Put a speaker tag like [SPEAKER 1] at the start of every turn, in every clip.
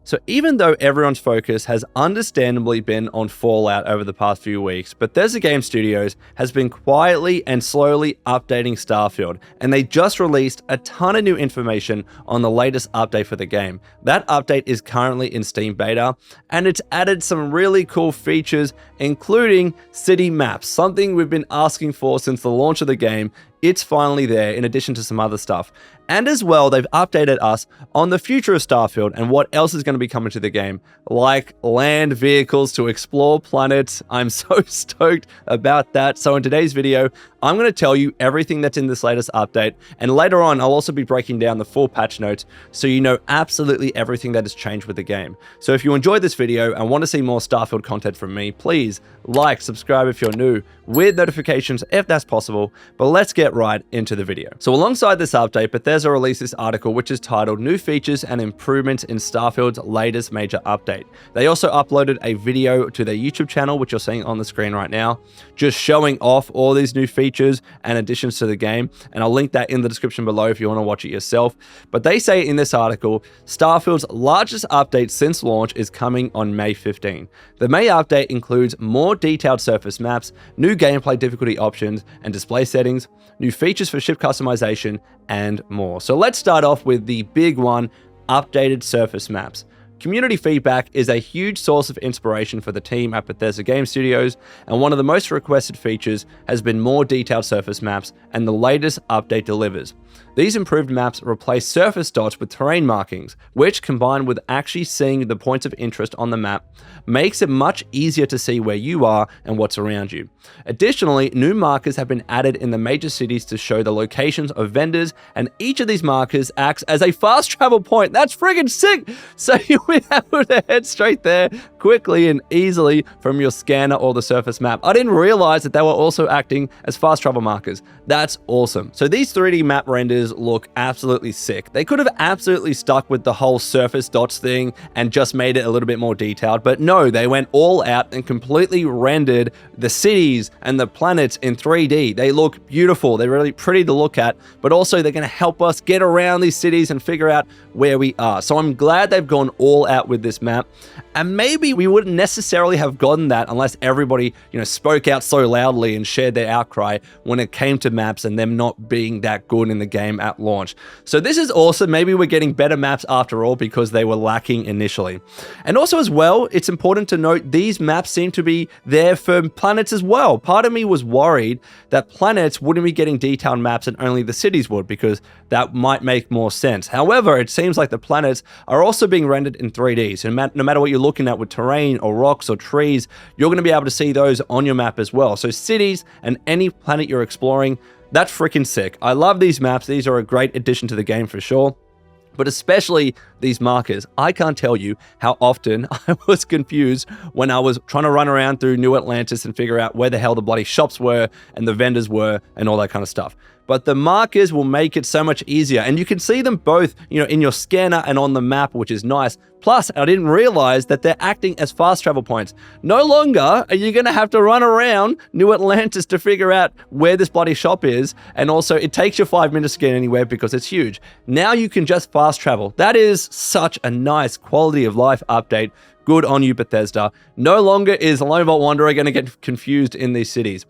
[SPEAKER 1] So even though everyone's focus has understandably been on Fallout over the past few weeks, Bethesda Game Studios has been quietly and slowly updating Starfield, and they just released a ton of new information on the latest update for the game. That update is currently in Steam beta, and it's added some really cool features, including city maps, something we've been asking for since the launch of the game. It's finally there, in addition to some other stuff. And as well, they've updated us on the future of Starfield and what else is going to be coming to the game, like land vehicles to explore planets. I'm so stoked about that. So in today's video, I'm going to tell you everything that's in this latest update, and later on, I'll also be breaking down the full patch notes so you know absolutely everything that has changed with the game. So if you enjoyed this video and want to see more Starfield content from me, please like, subscribe if you're new, with notifications if that's possible, but let's get right into the video. So alongside this update, Bethesda released this article which is titled New Features and Improvements in Starfield's Latest Major Update. They also uploaded a video to their YouTube channel, which you're seeing on the screen right now, just showing off all these new features and additions to the game, and I'll link that in the description below if you want to watch it yourself. But they say in this article, Starfield's largest update since launch is coming on May 15. The May update includes more detailed surface maps, new gameplay difficulty options and display settings, new features for ship customization, and more. So let's start off with the big one, updated surface maps. Community feedback is a huge source of inspiration for the team at Bethesda Game Studios, and one of the most requested features has been more detailed surface maps, and the latest update delivers. These improved maps replace surface dots with terrain markings, which, combined with actually seeing the points of interest on the map, makes it much easier to see where you are and what's around you. Additionally, new markers have been added in the major cities to show the locations of vendors, and each of these markers acts as a fast travel point. That's friggin' sick! So you'll be able to head straight there quickly and easily from your scanner or the surface map. I didn't realize that they were also acting as fast travel markers. That's awesome. So these 3D map renders look absolutely sick. They could have absolutely stuck with the whole surface dots thing and just made it a little bit more detailed, but no, they went all out and completely rendered the cities and the planets in 3D. They look beautiful. They're really pretty to look at, but also they're going to help us get around these cities and figure out where we are. So I'm glad they've gone all out with this map, and maybe we wouldn't necessarily have gotten that unless everybody, spoke out so loudly and shared their outcry when it came to maps and them not being that good in the game at launch. So this is awesome. Maybe we're getting better maps after all because they were lacking initially. And also as well, it's important to note these maps seem to be there for planets as well. Part of me was worried that planets wouldn't be getting detailed maps and only the cities would, because that might make more sense. However, it seems like the planets are also being rendered in 3D. So no matter what you're looking at with terrain or rocks or trees, you're going to be able to see those on your map as well. So cities and any planet you're exploring, that's freaking sick. I love these maps. These are a great addition to the game for sure. But especially these markers. I can't tell you how often I was confused when I was trying to run around through New Atlantis and figure out where the hell the bloody shops were and the vendors were and all that kind of stuff. But the markers will make it so much easier, and you can see them both, in your scanner and on the map, which is nice. Plus, I didn't realize that they're acting as fast travel points. No longer are you going to have to run around New Atlantis to figure out where this bloody shop is, and also it takes you 5 minutes to get anywhere because it's huge. Now you can just fast travel. That is such a nice quality of life update. Good on you, Bethesda. No longer is Lone Vault Wanderer going to get confused in these cities.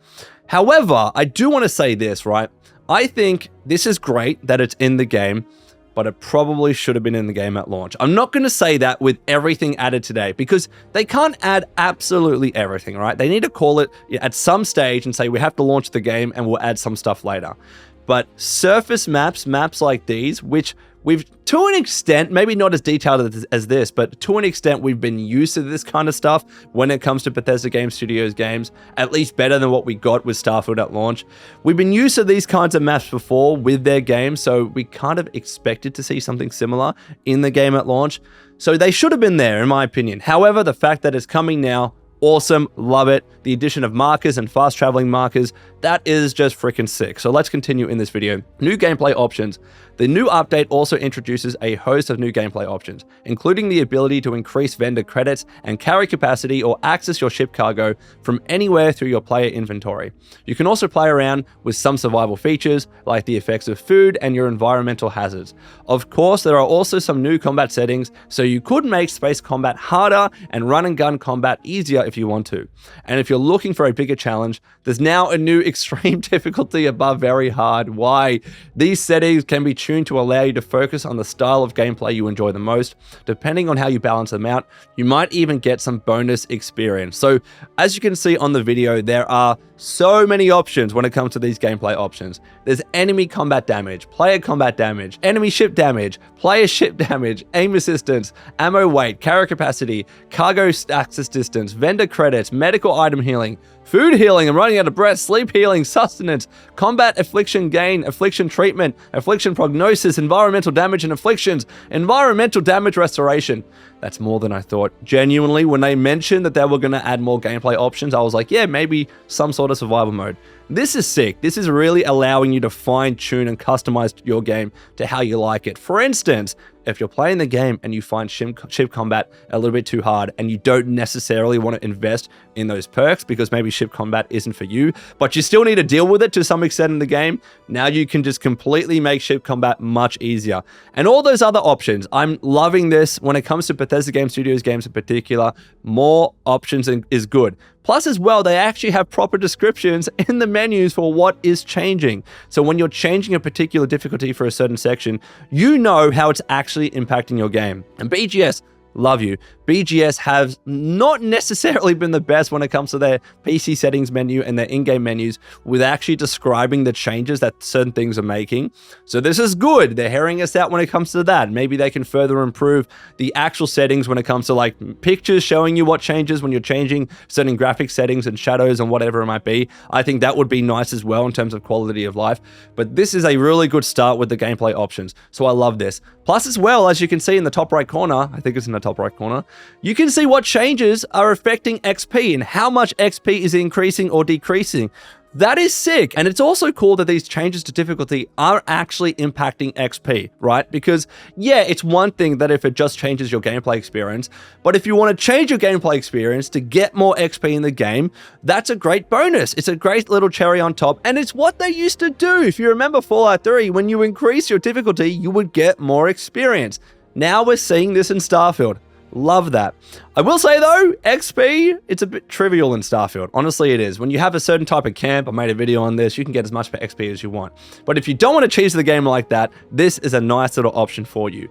[SPEAKER 1] However, I do want to say this, right? I think this is great that it's in the game, but it probably should have been in the game at launch. I'm not going to say that with everything added today, because they can't add absolutely everything, right? They need to call it at some stage and say we have to launch the game and we'll add some stuff later. But surface maps like these, which we've, to an extent, maybe not as detailed as this, but to an extent, we've been used to this kind of stuff when it comes to Bethesda Game Studios games, at least better than what we got with Starfield at launch. We've been used to these kinds of maps before with their games, so we kind of expected to see something similar in the game at launch. So they should have been there, in my opinion. However, the fact that it's coming now, awesome, love it. The addition of markers and fast traveling markers, that is just freaking sick. So let's continue in this video. New gameplay options. The new update also introduces a host of new gameplay options, including the ability to increase vendor credits and carry capacity or access your ship cargo from anywhere through your player inventory. You can also play around with some survival features, like the effects of food and your environmental hazards. Of course, there are also some new combat settings, so you could make space combat harder and run and gun combat easier if you want to. And if you're looking for a bigger challenge, there's now a new extreme difficulty above very hard. Why? These settings can be tuned to allow you to focus on the style of gameplay you enjoy the most. Depending on how you balance them out, you might even get some bonus experience. So as you can see on the video, there are so many options when it comes to these gameplay options. There's enemy combat damage, player combat damage, enemy ship damage, player ship damage, aim assistance, ammo weight, carrier capacity, cargo access distance, vendor credits, medical item healing, food healing, I'm running out of breath, sleep healing, sustenance, combat affliction gain, affliction treatment, affliction prognosis, environmental damage and afflictions, environmental damage restoration. That's more than I thought. Genuinely, when they mentioned that they were going to add more gameplay options, I was like, yeah, maybe some sort of survival mode. This is sick. This is really allowing you to fine-tune and customize your game to how you like it. For instance, if you're playing the game and you find ship combat a little bit too hard and you don't necessarily want to invest in those perks because maybe ship combat isn't for you, but you still need to deal with it to some extent in the game, now you can just completely make ship combat much easier. And all those other options, I'm loving this. When it comes to Bethesda Game Studios games in particular, more options is good. Plus as well, they actually have proper descriptions in the menus for what is changing. So when you're changing a particular difficulty for a certain section, you know how it's actually impacting your game. And BGS, love you. BGS has not necessarily been the best when it comes to their PC settings menu and their in-game menus with actually describing the changes that certain things are making. So this is good. They're hearing us out when it comes to that. Maybe they can further improve the actual settings when it comes to like pictures showing you what changes when you're changing certain graphic settings and shadows and whatever it might be. I think that would be nice as well in terms of quality of life. But this is a really good start with the gameplay options. So I love this. Plus as well, as you can see in the top right corner, I think it's in the top right corner, you can see what changes are affecting XP and how much XP is increasing or decreasing. That is sick. And it's also cool that these changes to difficulty are actually impacting XP, right? Because yeah, it's one thing that if it just changes your gameplay experience, but if you want to change your gameplay experience to get more XP in the game, that's a great bonus. It's a great little cherry on top. And it's what they used to do. If you remember Fallout 3, when you increase your difficulty, you would get more experience. Now we're seeing this in Starfield. Love that. I will say though, XP, it's a bit trivial in Starfield. Honestly, it is. When you have a certain type of camp, I made a video on this, you can get as much XP as you want. But if you don't want to cheese the game like that, this is a nice little option for you.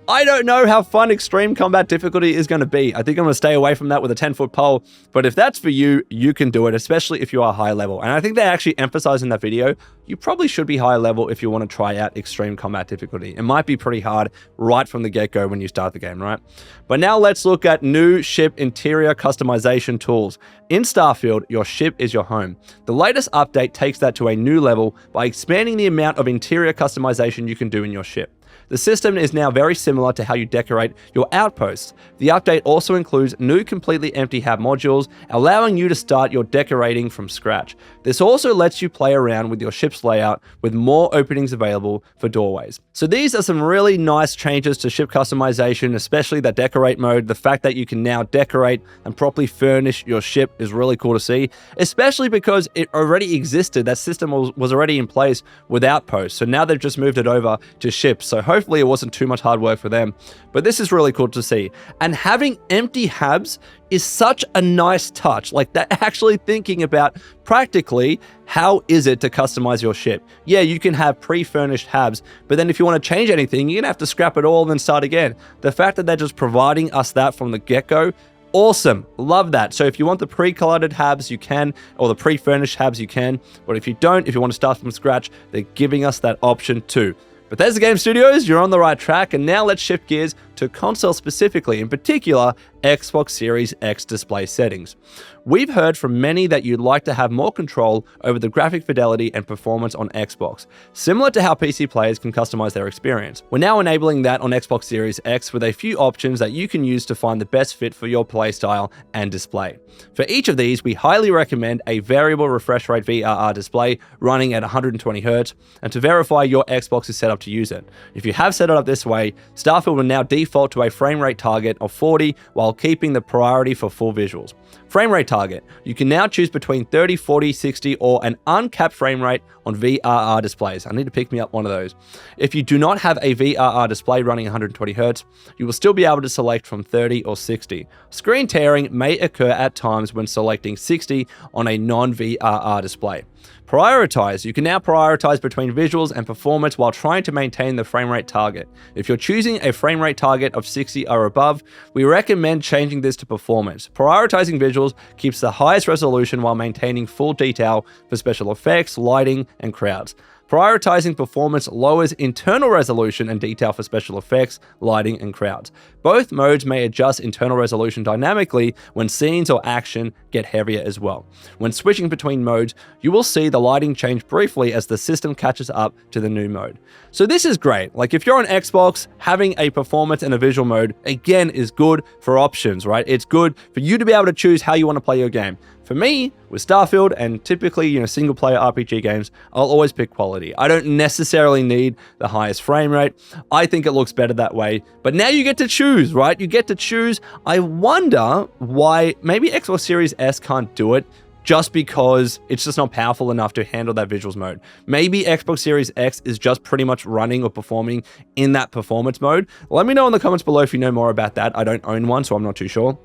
[SPEAKER 1] I don't know how fun extreme combat difficulty is going to be. I think I'm going to stay away from that with a 10-foot pole. But if that's for you, you can do it, especially if you are high level. And I think they actually emphasize in that video, you probably should be high level if you want to try out extreme combat difficulty. It might be pretty hard right from the get-go when you start the game, right? But now let's look at new ship interior customization tools. In Starfield, your ship is your home. The latest update takes that to a new level by expanding the amount of interior customization you can do in your ship. The system is now very similar to how you decorate your outposts. The update also includes new completely empty hab modules, allowing you to start your decorating from scratch. This also lets you play around with your ship's layout with more openings available for doorways. So these are some really nice changes to ship customization, especially that decorate mode. The fact that you can now decorate and properly furnish your ship is really cool to see, especially because it already existed. That system was already in place with Outposts. So now they've just moved it over to ships. So hopefully it wasn't too much hard work for them, but this is really cool to see. And having empty habs is such a nice touch. Like, they're actually thinking about practically how is it to customize your ship. Yeah, you can have pre-furnished habs, but then if you want to change anything, you're gonna have to scrap it all and then start again. The fact that they're just providing us that from the get-go, awesome. Love that. So if you want the pre-colored habs, you can, or the pre-furnished habs, you can. But if you don't, if you want to start from scratch, they're giving us that option too. Bethesda Game Studios, you're on the right track, and now let's shift gears to console specifically, in particular, Xbox Series X display settings. We've heard from many that you'd like to have more control over the graphic fidelity and performance on Xbox, similar to how PC players can customize their experience. We're now enabling that on Xbox Series X with a few options that you can use to find the best fit for your playstyle and display. For each of these, we highly recommend a variable refresh rate VRR display running at 120Hz, and to verify your Xbox is set up to use it. If you have set it up this way, Starfield will now default to a frame rate target of 40 while keeping the priority for full visuals. Frame rate target. You can now choose between 30, 40, 60, or an uncapped frame rate on VRR displays. I need to pick me up one of those. If you do not have a VRR display running 120Hz, you will still be able to select from 30 or 60. Screen tearing may occur at times when selecting 60 on a non-VRR display. Prioritize. You can now prioritize between visuals and performance while trying to maintain the frame rate target. If you're choosing a frame rate target of 60 or above, we recommend changing this to performance. Prioritizing visuals keeps the highest resolution while maintaining full detail for special effects, lighting, and crowds. Prioritizing performance lowers internal resolution and detail for special effects, lighting, and crowds. Both modes may adjust internal resolution dynamically when scenes or action get heavier as well. When switching between modes, you will see the lighting change briefly as the system catches up to the new mode. So this is great. Like if you're on Xbox, having a performance and a visual mode, again, is good for options, right? It's good for you to be able to choose how you want to play your game. For me, with Starfield and typically, single-player RPG games, I'll always pick quality. I don't necessarily need the highest frame rate. I think it looks better that way. But now you get to choose, right? You get to choose. I wonder why maybe Xbox Series S can't do it just because it's just not powerful enough to handle that visuals mode. Maybe Xbox Series X is just pretty much running or performing in that performance mode. Let me know in the comments below if you know more about that. I don't own one, so I'm not too sure.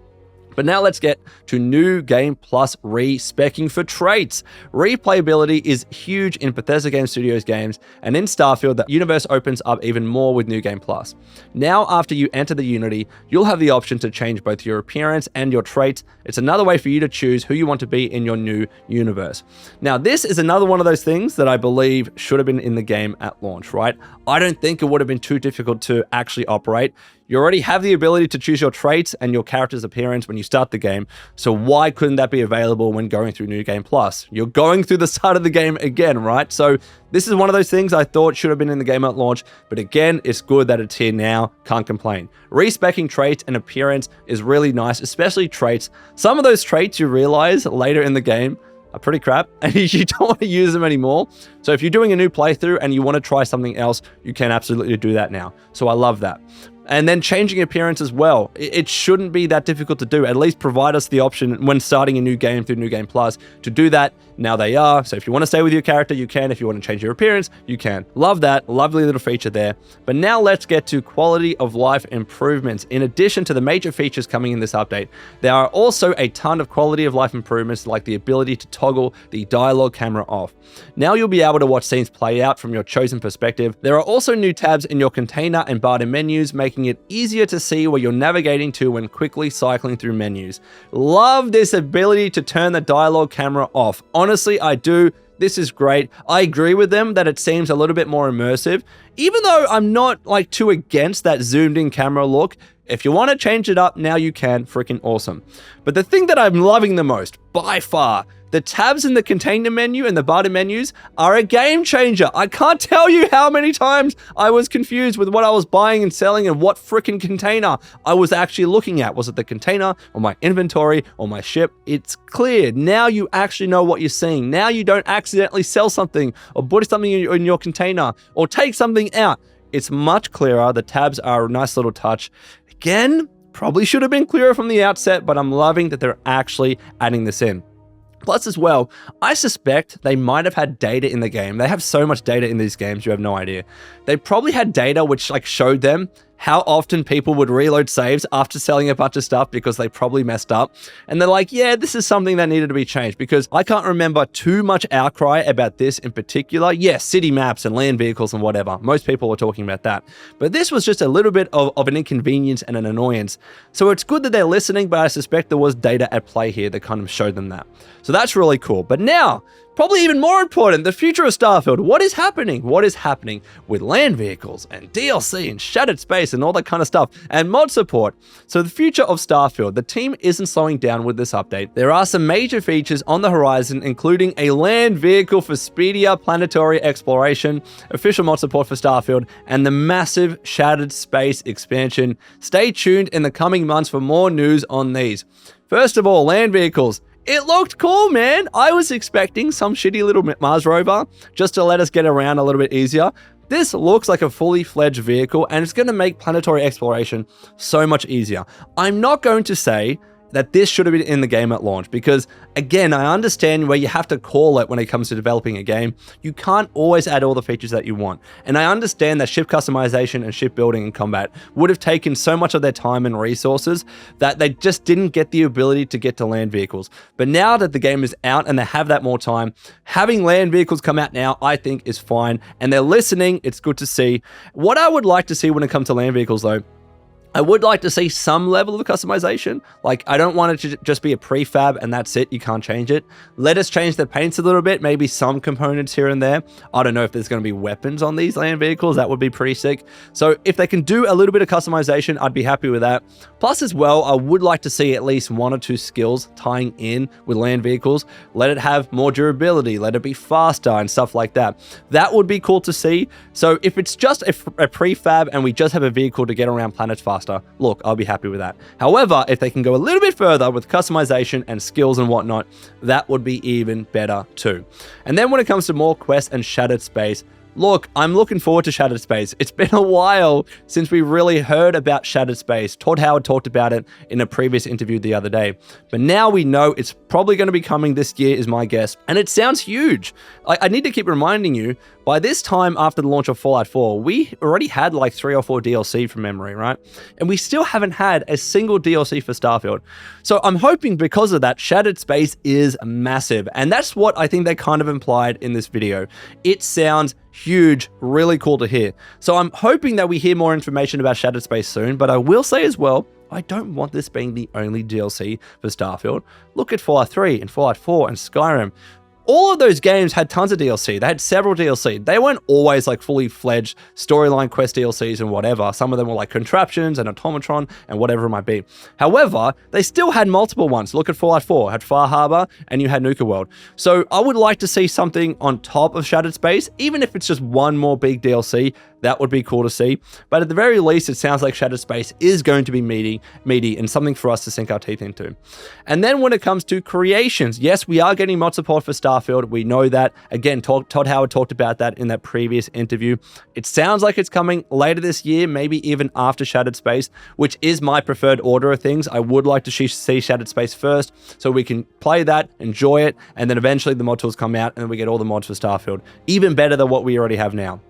[SPEAKER 1] But now let's get to New Game Plus respecking for traits. Replayability is huge in Bethesda Game Studios games, and in Starfield, the universe opens up even more with New Game Plus. Now, after you enter the Unity, you'll have the option to change both your appearance and your traits. It's another way for you to choose who you want to be in your new universe. Now, this is another one of those things that I believe should have been in the game at launch, right? I don't think it would have been too difficult to actually operate. You already have the ability to choose your traits and your character's appearance when you start the game, so why couldn't that be available when going through New Game Plus? You're going through the start of the game again, right? So this is one of those things I thought should have been in the game at launch, but again, it's good that it's here now, can't complain. Respecking traits and appearance is really nice, especially traits. Some of those traits you realize later in the game are pretty crap and you don't want to use them anymore. So if you're doing a new playthrough and you want to try something else, you can absolutely do that now. So I love that. And then changing appearance as well. It shouldn't be that difficult to do. At least provide us the option when starting a new game through New Game Plus to do that. Now they are. So if you want to stay with your character, you can. If you want to change your appearance, you can. Love that. Lovely little feature there. But now let's get to quality of life improvements. In addition to the major features coming in this update, there are also a ton of quality of life improvements like the ability to toggle the dialogue camera off. Now you'll be able to watch scenes play out from your chosen perspective. There are also new tabs in your container and barter menus, making it easier to see where you're navigating to when quickly cycling through menus. Love this ability to turn the dialogue camera off. Honestly, I do. This is great. I agree with them that it seems a little bit more immersive, even though I'm not too against that zoomed in camera look. If you want to change it up, now you can. Freaking awesome. But the thing that I'm loving the most, by far, the tabs in the container menu and the barter menus are a game changer. I can't tell you how many times I was confused with what I was buying and selling and what freaking container I was actually looking at. Was it the container or my inventory or my ship? It's clear. Now you actually know what you're seeing. Now you don't accidentally sell something or put something in your container or take something out. It's much clearer. The tabs are a nice little touch. Again, probably should have been clearer from the outset, but I'm loving that they're actually adding this in. Plus as well, I suspect they might have had data in the game. They have so much data in these games, you have no idea. They probably had data which showed them how often people would reload saves after selling a bunch of stuff because they probably messed up. And they're like, yeah, this is something that needed to be changed, because I can't remember too much outcry about this in particular. Yes, city maps and land vehicles and whatever. Most people were talking about that. But this was just a little bit of an inconvenience and an annoyance. So it's good that they're listening, but I suspect there was data at play here that kind of showed them that. So that's really cool. But now, Probably even more important, the future of Starfield. What is happening? What is happening with land vehicles and DLC and shattered space and all that kind of stuff and mod support? So the future of Starfield, the team isn't slowing down with this update. There are some major features on the horizon, including a land vehicle for speedier planetary exploration, official mod support for Starfield, and the massive shattered space expansion. Stay tuned in the coming months for more news on these. First of all, land vehicles. It looked cool, man. I was expecting some shitty little Mars rover just to let us get around a little bit easier. This looks like a fully fledged vehicle, and it's going to make planetary exploration so much easier. I'm not going to say that this should have been in the game at launch because, again, I understand where you have to call it when it comes to developing a game. You can't always add all the features that you want. And I understand that ship customization and ship building and combat would have taken so much of their time and resources that they just didn't get the ability to get to land vehicles. But now that the game is out and they have that more time, having land vehicles come out now, I think is fine. And they're listening. It's good to see. What I would like to see when it comes to land vehicles, though, I would like to see some level of customization. Like, I don't want it to just be a prefab and that's it. You can't change it. Let us change the paints a little bit, maybe some components here and there. I don't know if there's going to be weapons on these land vehicles. That would be pretty sick. So if they can do a little bit of customization, I'd be happy with that. Plus as well, I would like to see at least 1 or 2 skills tying in with land vehicles. Let it have more durability. Let it be faster and stuff like that. That would be cool to see. So if it's just a prefab and we just have a vehicle to get around planets faster, look, I'll be happy with that. However, if they can go a little bit further with customization and skills and whatnot, that would be even better too. And then when it comes to more quests and shattered space, look, I'm looking forward to Shattered Space. It's been a while since we really heard about Shattered Space. Todd Howard talked about it in a previous interview the other day. But now we know it's probably going to be coming this year is my guess. And it sounds huge. I need to keep reminding you, by this time after the launch of Fallout 4, we already had like 3 or 4 DLC from memory, right? And we still haven't had a single DLC for Starfield. So I'm hoping because of that, Shattered Space is massive. And that's what I think they kind of implied in this video. It sounds huge, really cool to hear. So I'm hoping that we hear more information about Shattered Space soon, but I will say as well, I don't want this being the only DLC for Starfield. Look at Fallout 3 and Fallout 4 and Skyrim. All of those games had tons of DLC. They had several DLC. They weren't always like fully fledged storyline quest DLCs and whatever. Some of them were like contraptions and automatron and whatever it might be. However, they still had multiple ones. Look at Fallout 4, had Far Harbor, and you had Nuka World. So I would like to see something on top of Shattered Space, even if it's just one more big DLC. That would be cool to see. But at the very least, it sounds like Shattered Space is going to be meaty and something for us to sink our teeth into. And then when it comes to creations, yes, we are getting mod support for Starfield. We know that. Again, Todd Howard talked about that in that previous interview. It sounds like it's coming later this year, maybe even after Shattered Space, which is my preferred order of things. I would like to see Shattered Space first so we can play that, enjoy it, and then eventually the mod tools come out and we get all the mods for Starfield. Even better than what we already have now.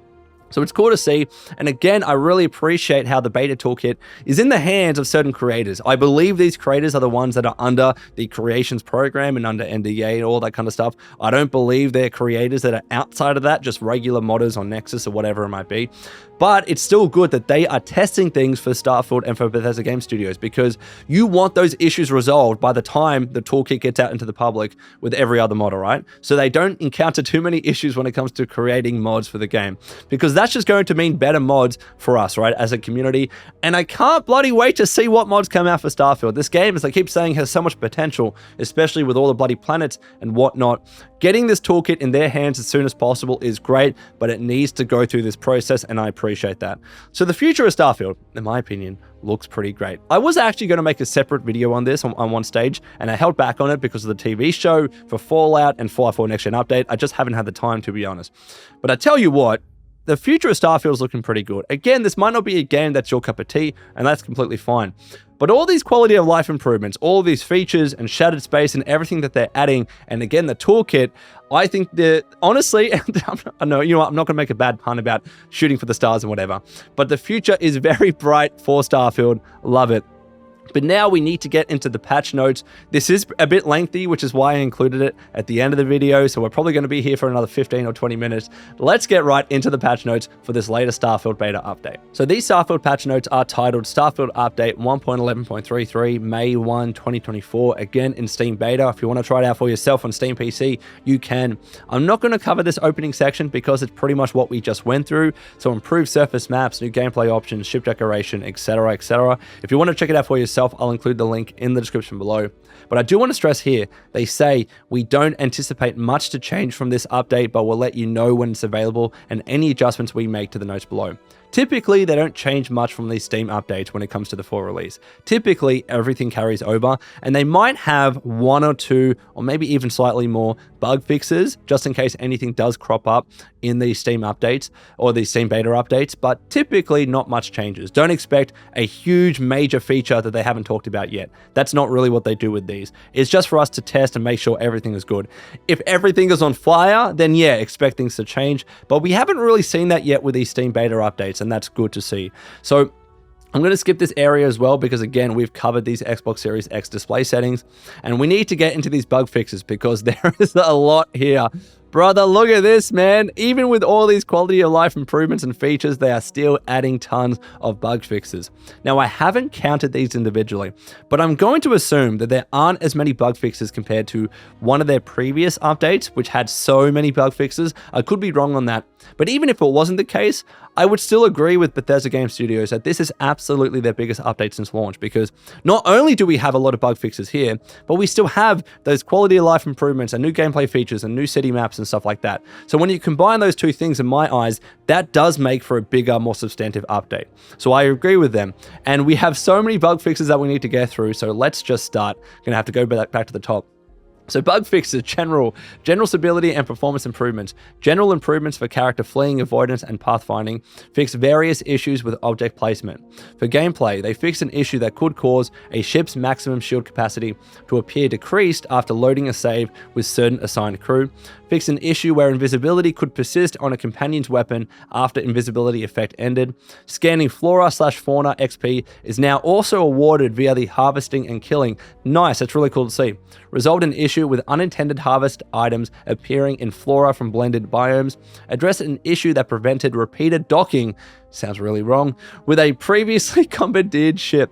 [SPEAKER 1] So it's cool to see. And again, I really appreciate how the beta toolkit is in the hands of certain creators. I believe these creators are the ones that are under the creations program and under NDA and all that kind of stuff. I don't believe they're creators that are outside of that, just regular modders on Nexus or whatever it might be. But it's still good that they are testing things for Starfield and for Bethesda Game Studios, because you want those issues resolved by the time the toolkit gets out into the public with every other modder, right? So they don't encounter too many issues when it comes to creating mods for the game, because that's just going to mean better mods for us, right, as a community. And I can't bloody wait to see what mods come out for Starfield. This game, as I keep saying, has so much potential, especially with all the bloody planets and whatnot. Getting this toolkit in their hands as soon as possible is great, but it needs to go through this process, and I appreciate that. So the future of Starfield, in my opinion, looks pretty great. I was actually going to make a separate video on this on one stage, and I held back on it because of the TV show for Fallout and Fallout 4 Next Gen Update. I just haven't had the time, to be honest. But I tell you what, the future of Starfield is looking pretty good. Again, this might not be a game that's your cup of tea, and that's completely fine. But all these quality of life improvements, all these features and Shattered Space and everything that they're adding, and again, the toolkit, I think that, honestly, I know, you know what, I'm not going to make a bad pun about shooting for the stars and whatever, but the future is very bright for Starfield. Love it. But now we need to get into the patch notes. This is a bit lengthy, which is why I included it at the end of the video. So we're probably going to be here for another 15 or 20 minutes. Let's get right into the patch notes for this latest Starfield beta update. So these Starfield patch notes are titled Starfield Update 1.11.33 May 1, 2024. Again, in Steam beta. If you want to try it out for yourself on Steam PC, you can. I'm not going to cover this opening section because it's pretty much what we just went through. So improved surface maps, new gameplay options, ship decoration, etc., etc. If you want to check it out for yourself, I'll include the link in the description below. But I do want to stress here, they say we don't anticipate much to change from this update, but we'll let you know when it's available and any adjustments we make to the notes below. Typically, they don't change much from these Steam updates when it comes to the full release. Typically, everything carries over, and they might have one or two, or maybe even slightly more bug fixes, just in case anything does crop up in these Steam updates or these Steam beta updates, but typically not much changes. Don't expect a huge major feature that they haven't talked about yet. That's not really what they do with these. It's just for us to test and make sure everything is good. If everything is on fire, then yeah, expect things to change, but we haven't really seen that yet with these Steam beta updates, and that's good to see. So I'm going to skip this area as well because, again, we've covered these Xbox Series X display settings, and we need to get into these bug fixes because there is a lot here. Brother, look at this, man. Even with all these quality of life improvements and features, they are still adding tons of bug fixes. Now, I haven't counted these individually, but I'm going to assume that there aren't as many bug fixes compared to one of their previous updates, which had so many bug fixes. I could be wrong on that, but even if it wasn't the case, I would still agree with Bethesda Game Studios that this is absolutely their biggest update since launch, because not only do we have a lot of bug fixes here, but we still have those quality of life improvements and new gameplay features and new city maps and stuff like that. So when you combine those two things, in my eyes, that does make for a bigger, more substantive update. So I agree with them. And we have so many bug fixes that we need to get through. So let's just start. Gonna have to go back to the top. So bug fixes, general stability and performance improvements, general improvements for character fleeing, avoidance, and pathfinding, fix various issues with object placement. For gameplay, they fixed an issue that could cause a ship's maximum shield capacity to appear decreased after loading a save with certain assigned crew, fixed an issue where invisibility could persist on a companion's weapon after invisibility effect ended, scanning flora/fauna XP is now also awarded via the harvesting and killing. Nice, that's really cool to see. Resolved an issue with unintended harvest items appearing in flora from blended biomes, addressed an issue that prevented repeated docking, sounds really wrong, with a previously commandeered ship.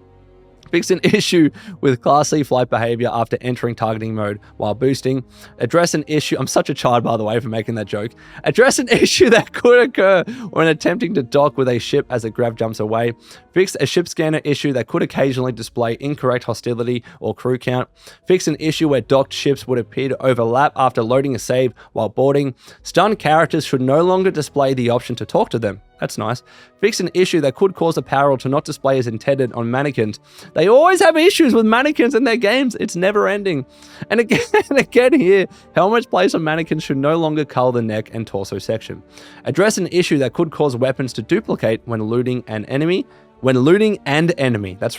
[SPEAKER 1] Fix an issue with Class C flight behavior after entering targeting mode while boosting. Address an issue, I'm such a child by the way for making that joke. Address an issue that could occur when attempting to dock with a ship as a grav jumps away. Fix a ship scanner issue that could occasionally display incorrect hostility or crew count. Fix an issue where docked ships would appear to overlap after loading a save while boarding. Stunned characters should no longer display the option to talk to them. That's nice. Fix an issue that could cause apparel to not display as intended on mannequins. They always have issues with mannequins in their games. It's never ending. And again here, helmets placed on mannequins should no longer cover the neck and torso section. Address an issue that could cause weapons to duplicate when looting an enemy. When looting an enemy. There's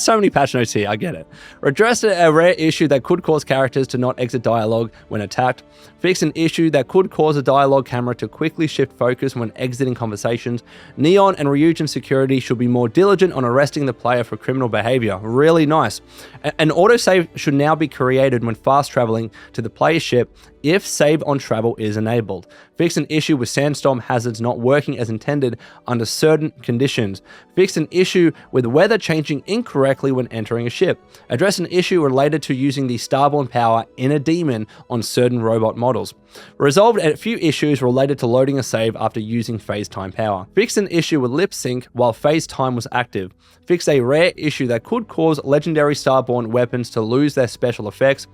[SPEAKER 1] so many patch notes here, I get it. Address a rare issue that could cause characters to not exit dialogue when attacked. Fix an issue that could cause a dialogue camera to quickly shift focus when exiting conversations. Neon and Ryujin security should be more diligent on arresting the player for criminal behavior. Really nice. An autosave should now be created when fast traveling to the player's ship if save on travel is enabled. Fix an issue with sandstorm hazards not working as intended under certain conditions. Fix an issue with weather changing incorrectly when entering a ship. Address an issue related to using the Starborn power in a demon on certain robot models. Resolved a few issues related to loading a save after using phase time power. Fix an issue with lip sync while phase time was active. Fix a rare issue that could cause legendary Starborn weapons to lose their special effects.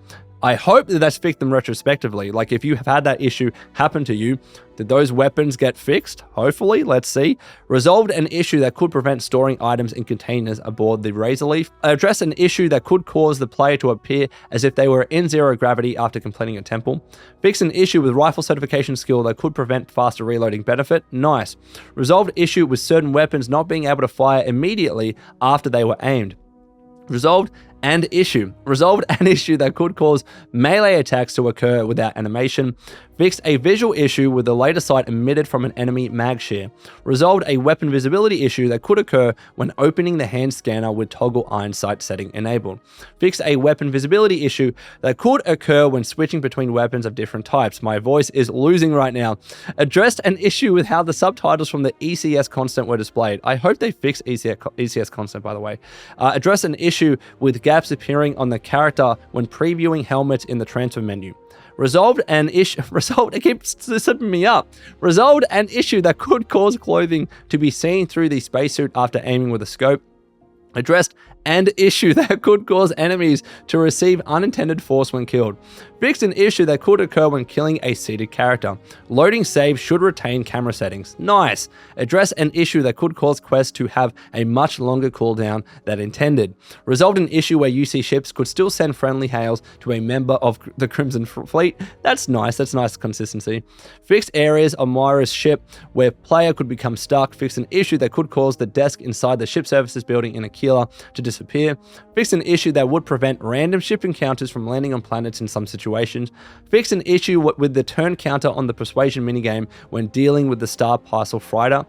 [SPEAKER 1] I hope that that's fixed them retrospectively. Like if you have had that issue happen to you, did those weapons get fixed? Hopefully, let's see. Resolved an issue that could prevent storing items in containers aboard the Razor Leaf. Address an issue that could cause the player to appear as if they were in zero gravity after completing a temple. Fix an issue with rifle certification skill that could prevent faster reloading benefit. Nice. Resolved issue with certain weapons not being able to fire immediately after they were aimed. Resolved and issue. Resolved an issue that could cause melee attacks to occur without animation. Fixed a visual issue with the laser sight emitted from an enemy mag shear. Resolved a weapon visibility issue that could occur when opening the hand scanner with toggle iron sight setting enabled. Fixed a weapon visibility issue that could occur when switching between weapons of different types. My voice is losing right now. Addressed an issue with how the subtitles from the ECS constant were displayed. I hope they fixed ECS constant, by the way. Addressed an issue with gaps appearing on the character when previewing helmets in the transfer menu. Resolved an issue. It keeps slipping me up. Resolved an issue that could cause clothing to be seen through the spacesuit after aiming with a scope. Addressed an issue that could cause enemies to receive unintended force when killed. Fixed an issue that could occur when killing a seated character. Loading save should retain camera settings. Nice. Address an issue that could cause quests to have a much longer cooldown than intended. Resolved an issue where UC ships could still send friendly hails to a member of the Crimson Fleet. That's nice. That's nice consistency. Fixed areas on Moira's ship where player could become stuck. Fixed an issue that could cause the desk inside the ship services building in Aquila to disappear. Fixed an issue that would prevent random ship encounters from landing on planets in some situations. Fixed an issue with the turn counter on the persuasion minigame when dealing with the star parcel freighter.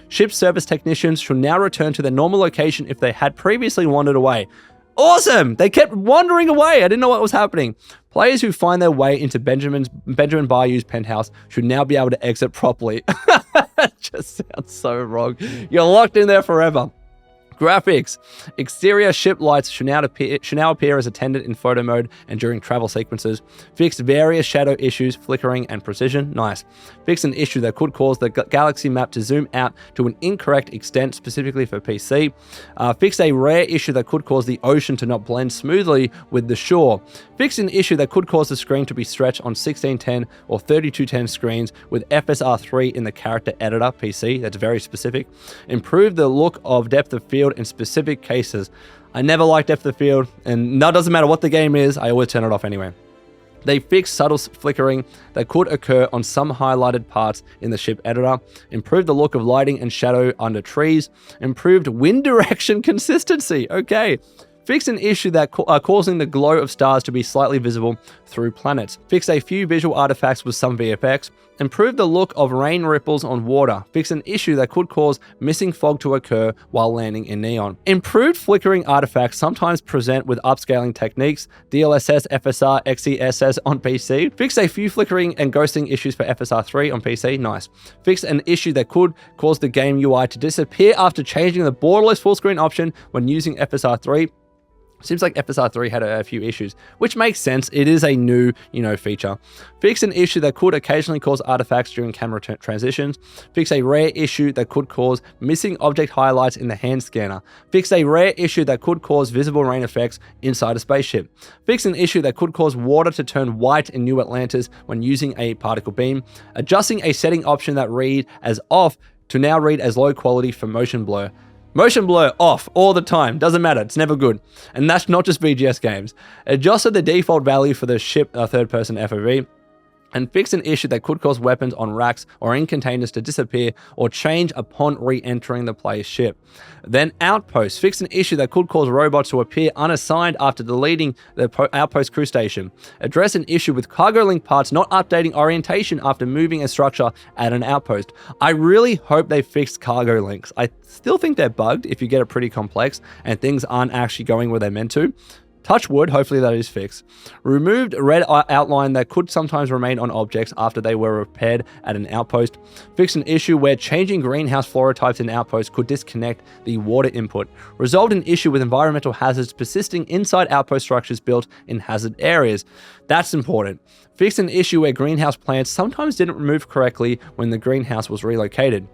[SPEAKER 1] Ship service technicians should now return to their normal location if they had previously wandered away. Awesome! They kept wandering away. I didn't know what was happening. Players who find their way into Benjamin Bayou's penthouse should now be able to exit properly. That just sounds so wrong. You're locked in there forever. Graphics. Exterior ship lights should now appear as attendant in photo mode and during travel sequences. Fixed various shadow issues, flickering, and precision. Nice. Fixed an issue that could cause the galaxy map to zoom out to an incorrect extent, specifically for PC. Fixed a rare issue that could cause the ocean to not blend smoothly with the shore. Fixed an issue that could cause the screen to be stretched on 1610 or 3210 screens with FSR3 in the character editor PC. That's very specific. Improved the look of depth of field in specific cases. I never liked depth of field, and that doesn't matter what the game is, I always turn it off anyway. They fixed subtle flickering that could occur on some highlighted parts in the ship editor, improved the look of lighting and shadow under trees, improved wind direction consistency. Okay. Fixed an issue that causing the glow of stars to be slightly visible through planets. Fixed a few visual artifacts with some VFX. Improved the look of rain ripples on water. Fixed an issue that could cause missing fog to occur while landing in neon. Improved flickering artifacts sometimes present with upscaling techniques. DLSS, FSR, XeSS on PC. Fixed a few flickering and ghosting issues for FSR3 on PC. Nice. Fixed an issue that could cause the game UI to disappear after changing the borderless full screen option when using FSR3. Seems like FSR3 had a few issues, which makes sense. It is a new, feature. Fix an issue that could occasionally cause artifacts during camera transitions. Fix a rare issue that could cause missing object highlights in the hand scanner. Fix a rare issue that could cause visible rain effects inside a spaceship. Fix an issue that could cause water to turn white in New Atlantis when using a particle beam. Adjusting a setting option that read as off to now read as low quality for motion blur. Motion blur off all the time. Doesn't matter. It's never good. And that's not just VGS games. Adjusted the default value for the ship third-person FOV. And fix an issue that could cause weapons on racks or in containers to disappear or change upon re-entering the player's ship. Then outposts. Fix an issue that could cause robots to appear unassigned after deleting the outpost crew station. Address an issue with cargo link parts not updating orientation after moving a structure at an outpost. I really hope they fixed cargo links. I still think they're bugged if you get it pretty complex and things aren't actually going where they're meant to. Touch wood, hopefully that is fixed. Removed red outline that could sometimes remain on objects after they were repaired at an outpost. Fixed an issue where changing greenhouse flora types in outposts could disconnect the water input. Resolved an issue with environmental hazards persisting inside outpost structures built in hazard areas. That's important. Fixed an issue where greenhouse plants sometimes didn't remove correctly when the greenhouse was relocated.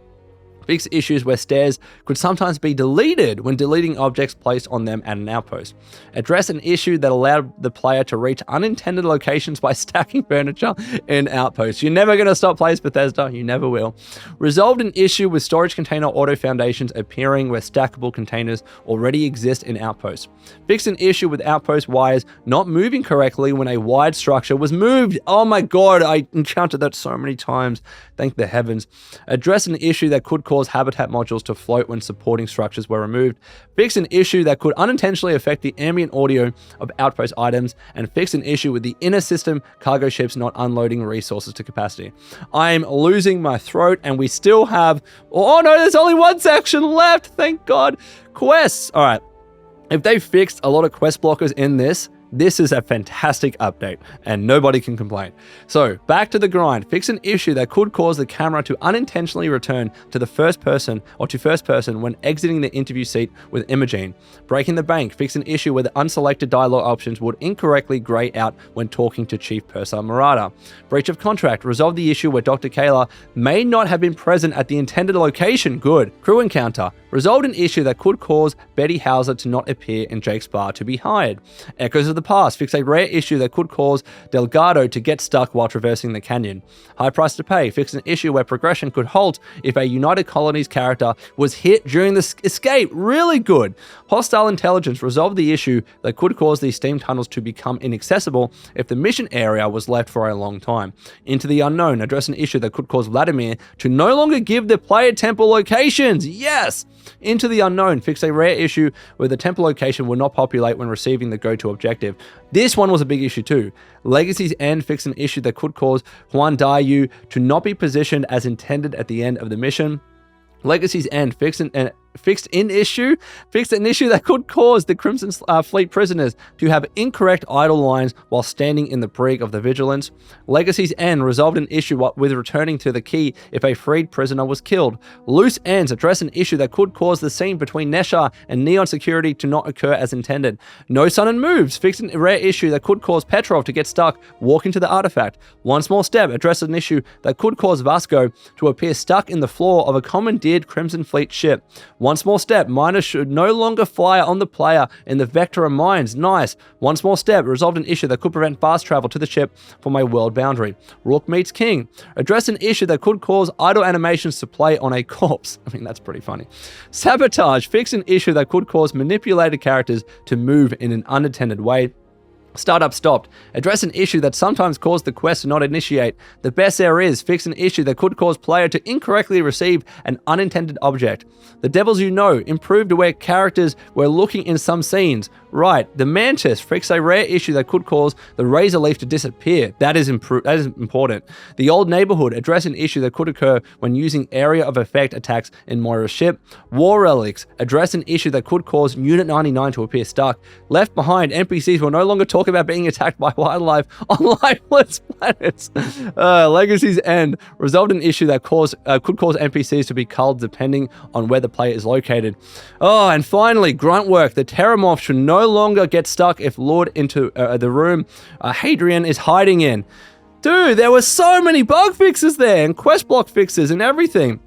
[SPEAKER 1] Fix issues where stairs could sometimes be deleted when deleting objects placed on them at an outpost. Address an issue that allowed the player to reach unintended locations by stacking furniture in outposts. You're never going to stop players, Bethesda. You never will. Resolved an issue with storage container auto foundations appearing where stackable containers already exist in outposts. Fix an issue with outpost wires not moving correctly when a wide structure was moved. Oh my god, I encountered that so many times. Thank the heavens. Address an issue that could cause cause habitat modules to float when supporting structures were removed, fixed an issue that could unintentionally affect the ambient audio of outpost items, and fixed an issue with the inner system cargo ships not unloading resources to capacity. I'm losing my throat, and we still have... Oh no, there's only one section left, thank God. Quests. All right. If they fixed a lot of quest blockers in this is a fantastic update, and nobody can complain. So, back to the grind. Fix an issue that could cause the camera to unintentionally return to the first person when exiting the interview seat with Imogene. Breaking the bank. Fix an issue where the unselected dialogue options would incorrectly grey out when talking to Chief Purser Murata. Breach of contract. Resolve the issue where Dr. Kayla may not have been present at the intended location. Good. Crew encounter. Resolved an issue that could cause Betty Hauser to not appear in Jake's bar to be hired. Echoes of the past. Fix a rare issue that could cause Delgado to get stuck while traversing the canyon. High price to pay. Fix an issue where progression could halt if a United Colonies character was hit during the escape. Really good. Hostile intelligence. Resolve the issue that could cause these steam tunnels to become inaccessible if the mission area was left for a long time. Into the unknown. Address an issue that could cause Vladimir to no longer give the player temple locations. Yes! Into the unknown. Fix a rare issue where the temple location will not populate when receiving the go-to objective. This one was a big issue too. Legacy's End. Fix an issue that could cause Juan Dayu to not be positioned as intended at the end of the mission. Legacy's End. Fixed an issue that could cause the Crimson Fleet prisoners to have incorrect idle lines while standing in the brig of the Vigilance. Legacy's End. Resolved an issue with returning to the key if a freed prisoner was killed. Loose Ends. Address an issue that could cause the scene between Nesha and Neon Security to not occur as intended. No Sun and Moves. Fix a rare issue that could cause Petrov to get stuck walking to the artifact. One Small Step. Address an issue that could cause Vasco to appear stuck in the floor of a commandeered Crimson Fleet ship. One Small Step. Miners should no longer fire on the player in the Vectora mines. Nice. One Small Step. Resolved an issue that could prevent fast travel to the ship from a world boundary. Rourke meets King. Address an issue that could cause idle animations to play on a corpse. I mean, that's pretty funny. Sabotage. Fix an issue that could cause manipulated characters to move in an unattended way. Startup stopped. Address an issue that sometimes caused the quest to not initiate. The best there is. Fix an issue that could cause player to incorrectly receive an unintended object. The Devils You Know. Improved to where characters were looking in some scenes. Right. The Mantis. Fix a rare issue that could cause the Razor Leaf to disappear. That is important. The Old Neighborhood. Address an issue that could occur when using area of effect attacks in Moira's ship. War Relics. Address an issue that could cause Unit 99 to appear stuck. Left Behind. NPCs will no longer talk about being attacked by wildlife on lifeless planets. Legacy's End. Resolved an issue that could cause NPCs to be culled depending on where the player is located. Oh, and finally, Grunt Work. The Terramorph should no longer get stuck if lured into the room Hadrian is hiding in. Dude, there were so many bug fixes there and quest block fixes and everything.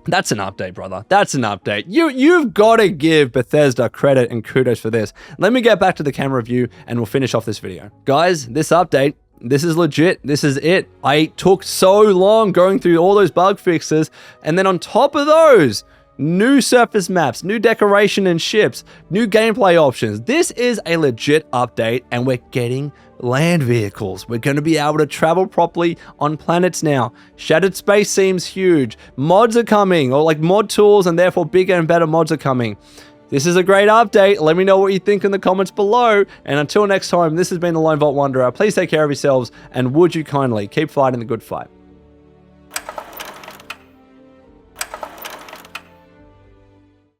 [SPEAKER 1] That's an update, brother. That's an update. You've got to give Bethesda credit and kudos for this. Let me get back to the camera view and we'll finish off this video. Guys, this update, this is legit. This is it. I took so long going through all those bug fixes, and then on top of those, new surface maps, new decoration and ships, new gameplay options. This is a legit update, and we're getting land vehicles. We're going to be able to travel properly on planets now. Shattered Space seems huge. Mods are coming, or like mod tools, and therefore bigger and better mods are coming. This is a great update. Let me know what you think in the comments below. And until next time, this has been the Lone Vault Wanderer. Please take care of yourselves, and would you kindly keep fighting the good fight.